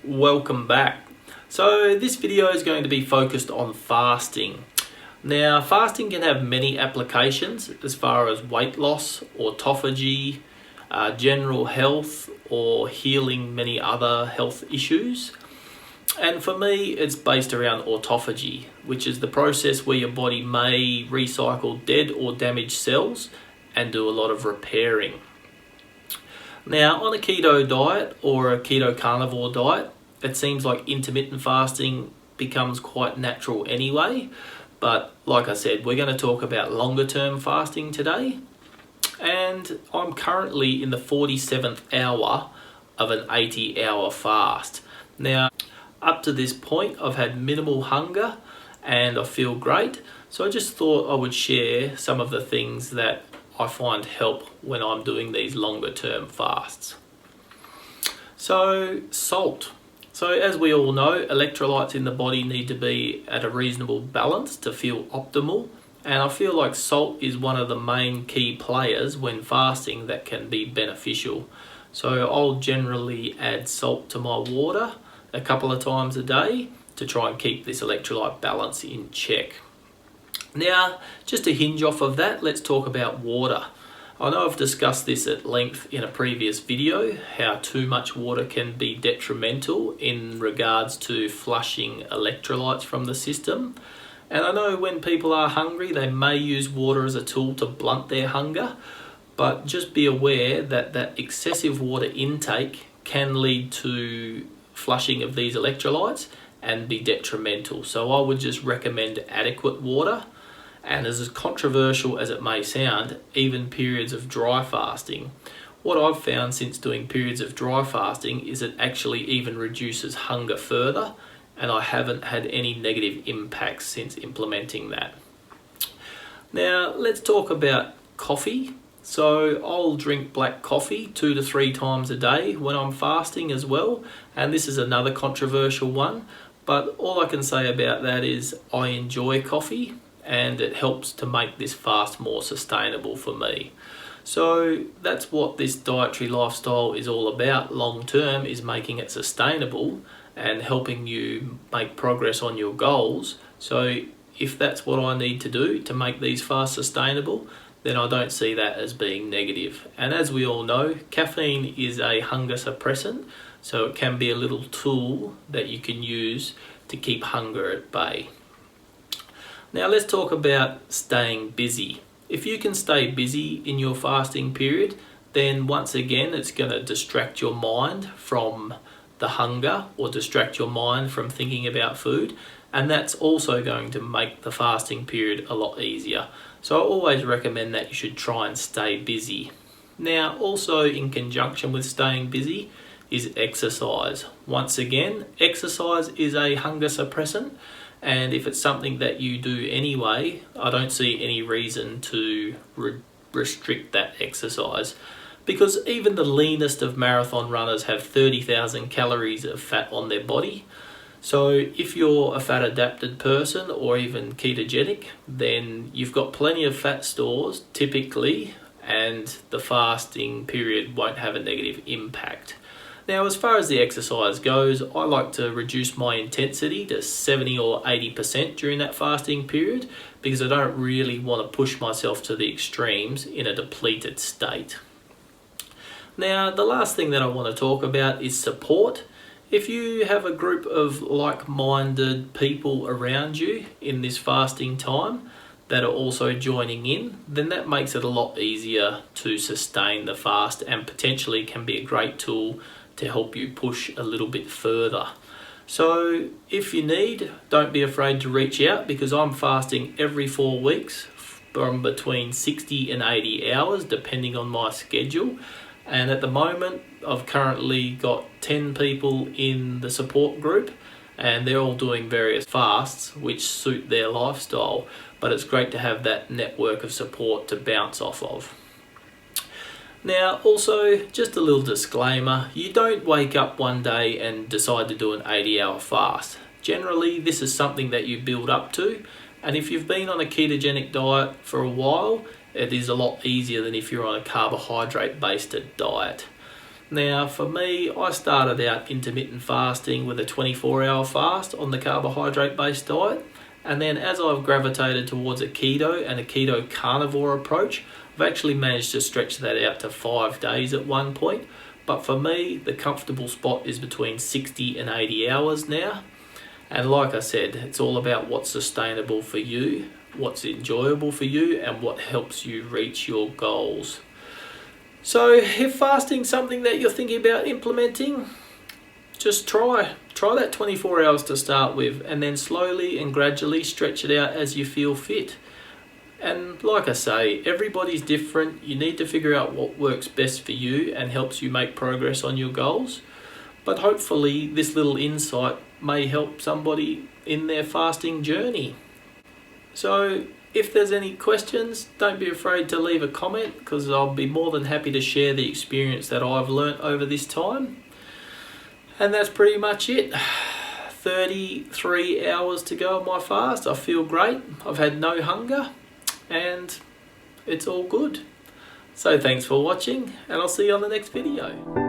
Welcome back. So this video is going to be focused on fasting. Now, fasting can have many applications as far as weight loss, autophagy, general health, or healing many other health issues. And for me, it's based around autophagy, which is the process where your body may recycle dead or damaged cells and do a lot of repairing. Now, on a keto diet or a keto carnivore diet, it seems like intermittent fasting becomes quite natural anyway. But like I said, we're going to talk about longer term fasting today. And I'm currently in the 47th hour of an 80-hour fast. Now, up to this point, I've had minimal hunger and I feel great. So I just thought I would share some of the things that I find help when I'm doing these longer term fasts. So, salt. So as we all know, electrolytes in the body need to be at a reasonable balance to feel optimal. And I feel like salt is one of the main key players when fasting that can be beneficial. So I'll generally add salt to my water a couple of times a day to try and keep this electrolyte balance in check. Now, just to hinge off of that, let's talk about water. I know I've discussed this at length in a previous video, how too much water can be detrimental in regards to flushing electrolytes from the system. And I know when people are hungry, they may use water as a tool to blunt their hunger, but just be aware that that excessive water intake can lead to flushing of these electrolytes and be detrimental. So I would just recommend adequate water. And as controversial as it may sound, even periods of dry fasting, what I've found since doing periods of dry fasting is it actually even reduces hunger further, and I haven't had any negative impacts since implementing that. Now, let's talk about coffee. So I'll drink black coffee 2 to 3 times a day when I'm fasting as well, and this is another controversial one, but all I can say about that is I enjoy coffee and it helps to make this fast more sustainable for me. So that's what this dietary lifestyle is all about long term, is making it sustainable and helping you make progress on your goals. So if that's what I need to do to make these fasts sustainable, then I don't see that as being negative. And as we all know, caffeine is a hunger suppressant, so it can be a little tool that you can use to keep hunger at bay. Now let's talk about staying busy. If you can stay busy in your fasting period, then once again it's going to distract your mind from the hunger or distract your mind from thinking about food, and that's also going to make the fasting period a lot easier. So I always recommend that you should try and stay busy. Now, also in conjunction with staying busy is exercise. Once again, exercise is a hunger suppressant, and if it's something that you do anyway, I don't see any reason to restrict that exercise, because even the leanest of marathon runners have 30,000 calories of fat on their body. So if you're a fat adapted person or even ketogenic, then you've got plenty of fat stores typically, and the fasting period won't have a negative impact. Now, as far as the exercise goes, I like to reduce my intensity to 70 or 80% during that fasting period, because I don't really want to push myself to the extremes in a depleted state. Now, the last thing that I want to talk about is support. If you have a group of like-minded people around you in this fasting time that are also joining in, then that makes it a lot easier to sustain the fast and potentially can be a great tool to help you push a little bit further. So if you need, don't be afraid to reach out, because I'm fasting every 4 weeks from between 60 and 80 hours depending on my schedule. And at the moment, I've currently got 10 people in the support group, and they're all doing various fasts which suit their lifestyle. But it's great to have that network of support to bounce off of. Now, also, just a little disclaimer, you don't wake up one day and decide to do an 80-hour fast. Generally, this is something that you build up to, and if you've been on a ketogenic diet for a while, it is a lot easier than if you're on a carbohydrate-based diet. Now for me, I started out intermittent fasting with a 24-hour fast on the carbohydrate based diet, and then as I've gravitated towards a keto and a keto carnivore approach, I've actually managed to stretch that out to 5 days at one point. But for me, the comfortable spot is between 60 and 80 hours now. And like I said, it's all about what's sustainable for you, what's enjoyable for you, and what helps you reach your goals. So if fasting's something that you're thinking about implementing, just try that 24 hours to start with, and then slowly and gradually stretch it out as you feel fit. And like I say, everybody's different. You need to figure out what works best for you and helps you make progress on your goals. But hopefully this little insight may help somebody in their fasting journey. So if there's any questions, don't be afraid to leave a comment, because I'll be more than happy to share the experience that I've learnt over this time. And that's pretty much it. 33 hours to go on my fast. I feel great. I've had no hunger and it's all good. So thanks for watching, and I'll see you on the next video.